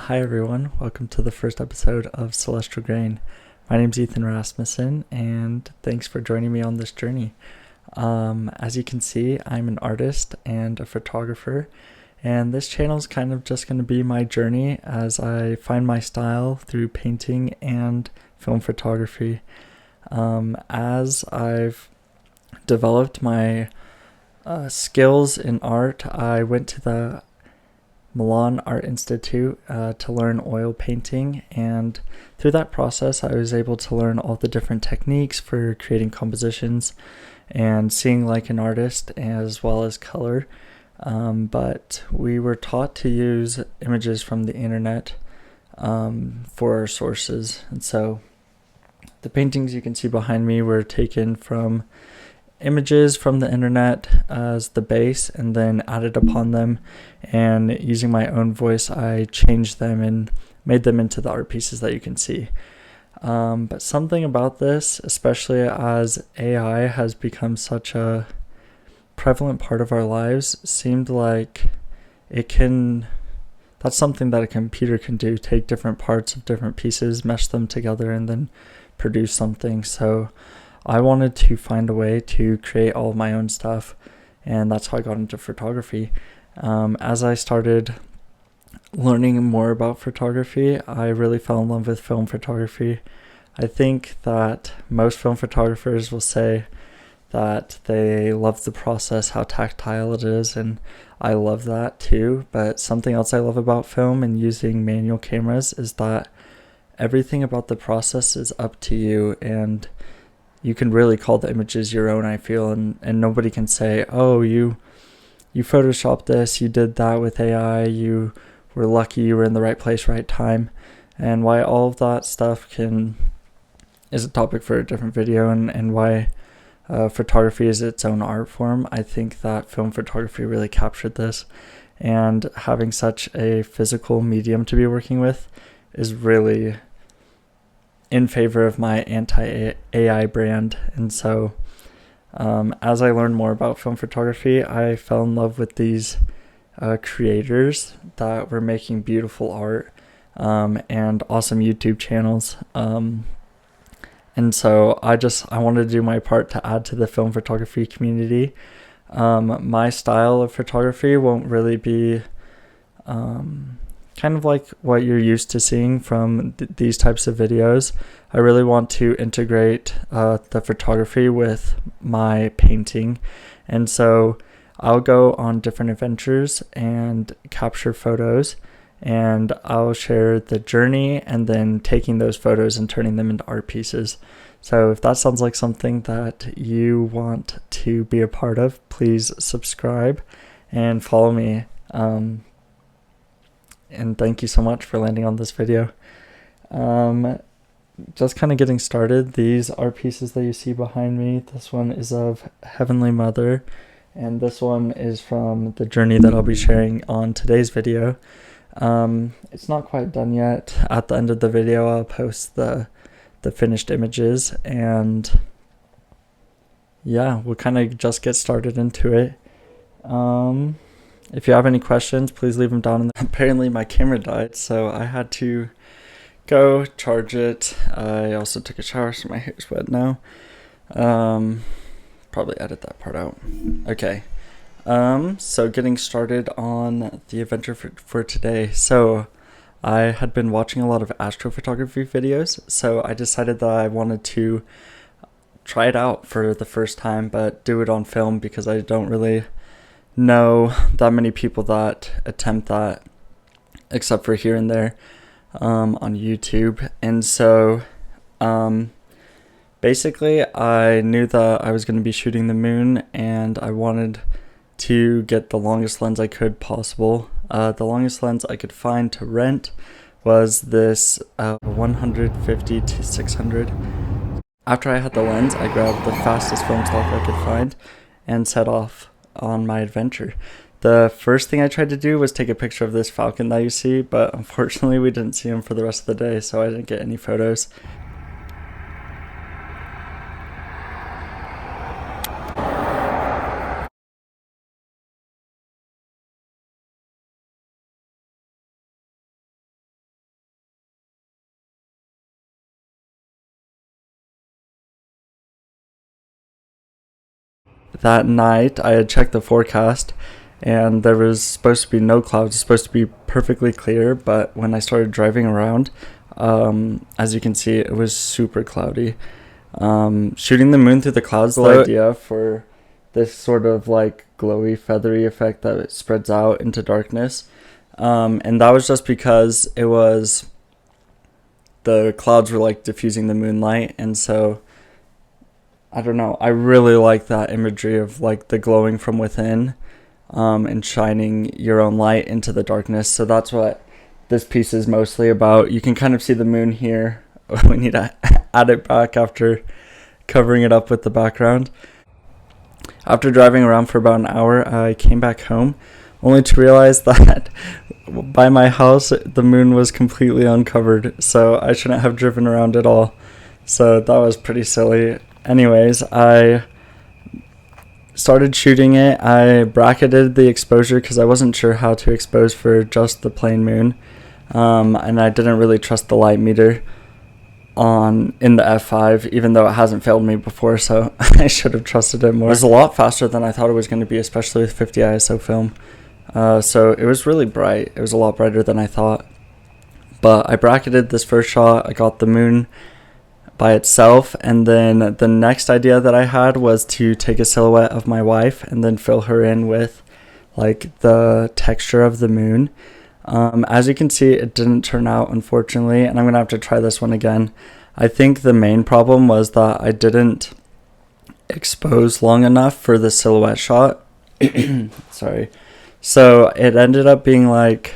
Hi everyone, welcome to the first episode of Celestial Grain. My name's Ethan Rasmussen, and thanks for joining me on this journey. As you can see, I'm an artist and a photographer, and this channel is kind of just going to be my journey as I find my style through painting and film photography. As I've developed my skills in art, I went to the Milan Art Institute to learn oil painting, and through that process I was able to learn all the different techniques for creating compositions and seeing like an artist, as well as color. But we were taught to use images from the internet for our sources, and so the paintings you can see behind me were taken from images from the internet as the base and then added upon them, and using my own voice I changed them and made them into the art pieces that you can see. But something about this, especially as AI has become such a prevalent part of our lives, seemed like that's something that a computer can do, take different parts of different pieces, mesh them together, and then produce something. So I wanted to find a way to create all of my own stuff, and that's how I got into photography. As I started learning more about photography, I really fell in love with film photography. I think that most film photographers will say that they love the process, how tactile it is, and I love that too. But something else I love about film and using manual cameras is that everything about the process is up to you, and you can really call the images your own, I feel, and nobody can say, oh, you photoshopped this, you did that with AI, you were lucky, you were in the right place, right time. And why all of that stuff is a topic for a different video, and why photography is its own art form. I think that film photography really captured this, and having such a physical medium to be working with is really in favor of my anti-AI brand. And so as I learned more about film photography, I fell in love with these creators that were making beautiful art and awesome YouTube channels. And so I wanted to do my part to add to the film photography community. My style of photography won't really be kind of like what you're used to seeing from these types of videos. I really want to integrate the photography with my painting, and so I'll go on different adventures and capture photos, and I'll share the journey and then taking those photos and turning them into art pieces. So if that sounds like something that you want to be a part of, please subscribe and follow me. And thank you so much for landing on this video. Just kind of getting started, these are pieces that you see behind me. This one is of Heavenly Mother, and this one is from the journey that I'll be sharing on today's video. It's not quite done yet. At the end of the video I'll post the finished images, and yeah, we'll kind of just get started into it. If you have any questions, please leave them down in the... Apparently my camera died, so I had to go charge it. I also took a shower, so my hair's wet now. Probably edit that part out. Okay. So getting started on the adventure for today. So I had been watching a lot of astrophotography videos, so I decided that I wanted to try it out for the first time, but do it on film, because I don't really know that many people that attempt that, except for here and there on YouTube. And so basically I knew that I was going to be shooting the moon, and I wanted to get the longest lens I could possible. The longest lens I could find to rent was this 150 to 600. After I had the lens, I grabbed the fastest film stock I could find and set off on my adventure. The first thing I tried to do was take a picture of this falcon that you see, but unfortunately we didn't see him for the rest of the day, so I didn't get any photos. that night I had checked the forecast and there was supposed to be no clouds. It's supposed to be perfectly clear, but when I started driving around, as you can see, it was super cloudy. Shooting the moon through the clouds, the idea for this sort of like glowy, feathery effect that it spreads out into darkness. And that was just because the clouds were like diffusing the moonlight, and so I don't know, I really like that imagery of like the glowing from within, and shining your own light into the darkness. So that's what this piece is mostly about. You can kind of see the moon here. We need to add it back after covering it up with the background. After driving around for about an hour, I came back home only to realize that by my house the moon was completely uncovered, so I shouldn't have driven around at all. So that was pretty silly. Anyways, I started shooting it. I bracketed the exposure because I wasn't sure how to expose for just the plain moon, and I didn't really trust the light meter in the F5, even though it hasn't failed me before, so I should have trusted it more. It was a lot faster than I thought it was going to be, especially with 50 ISO film. So it was really bright. It was a lot brighter than I thought. But I bracketed this first shot. I got the moon by itself, and then the next idea that I had was to take a silhouette of my wife and then fill her in with like the texture of the moon. As you can see, it didn't turn out, unfortunately, and I'm gonna have to try this one again. I think the main problem was that I didn't expose long enough for the silhouette shot. Sorry. So it ended up being like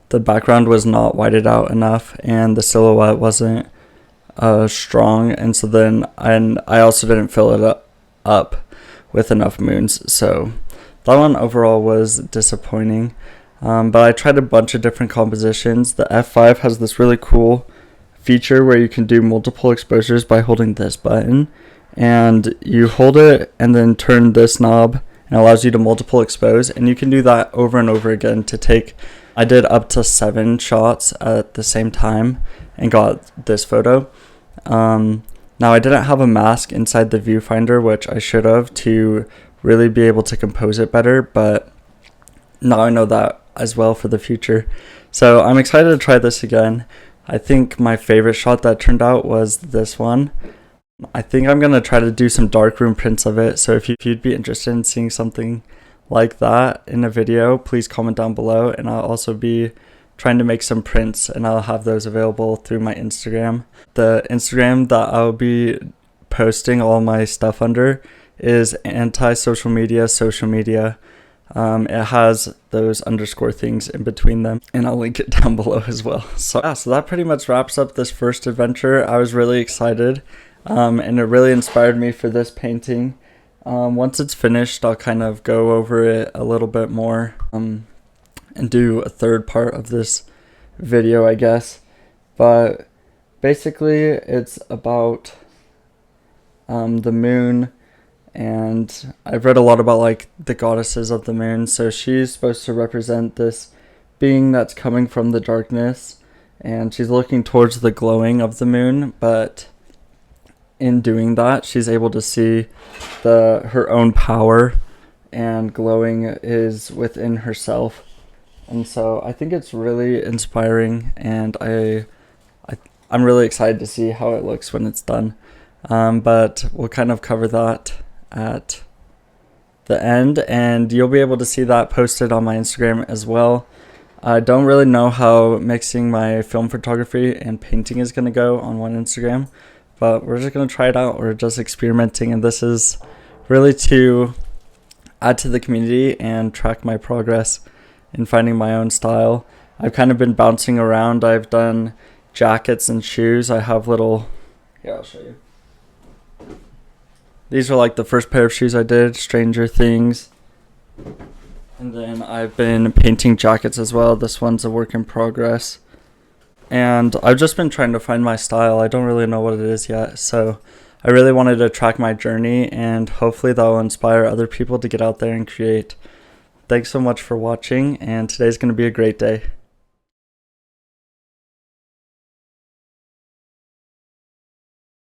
the background was not whited out enough and the silhouette wasn't strong, and so then I also didn't fill it up with enough moons, so that one overall was disappointing. But I tried a bunch of different compositions. The F5 has this really cool feature where you can do multiple exposures by holding this button, and you hold it and then turn this knob, and it allows you to multiple expose, and you can do that over and over again to take. I did up to 7 shots at the same time and got this photo. Now I didn't have a mask inside the viewfinder, which I should have, to really be able to compose it better, but now I know that as well for the future. So I'm excited to try this again. I think my favorite shot that turned out was this one. I think I'm going to try to do some darkroom prints of it, so if you'd be interested in seeing something like that in a video, please comment down below, and I'll also be trying to make some prints, and I'll have those available through my Instagram. The Instagram that I'll be posting all my stuff under is anti-social media social media. It has those underscore things in between them, and I'll link it down below as well. So yeah, so that pretty much wraps up this first adventure. I was really excited, and it really inspired me for this painting. Once it's finished, I'll kind of go over it a little bit more, and do a third part of this video, I guess. But basically it's about the moon, and I've read a lot about like the goddesses of the moon. So she's supposed to represent this being that's coming from the darkness, and she's looking towards the glowing of the moon, but in doing that she's able to see her own power, and glowing is within herself. And so I think it's really inspiring, and I'm really excited to see how it looks when it's done. But we'll kind of cover that at the end, and you'll be able to see that posted on my Instagram as well. I don't really know how mixing my film photography and painting is going to go on one Instagram, but we're just going to try it out. We're just experimenting, and this is really to add to the community and track my progress in finding my own style. I've kind of been bouncing around. I've done jackets and shoes. I have little, here, I'll show you. These are like the first pair of shoes I did, Stranger Things. And then I've been painting jackets as well. This one's a work in progress. And I've just been trying to find my style. I don't really know what it is yet. So I really wanted to track my journey, and hopefully that will inspire other people to get out there and create. Thanks so much for watching, and today's going to be a great day.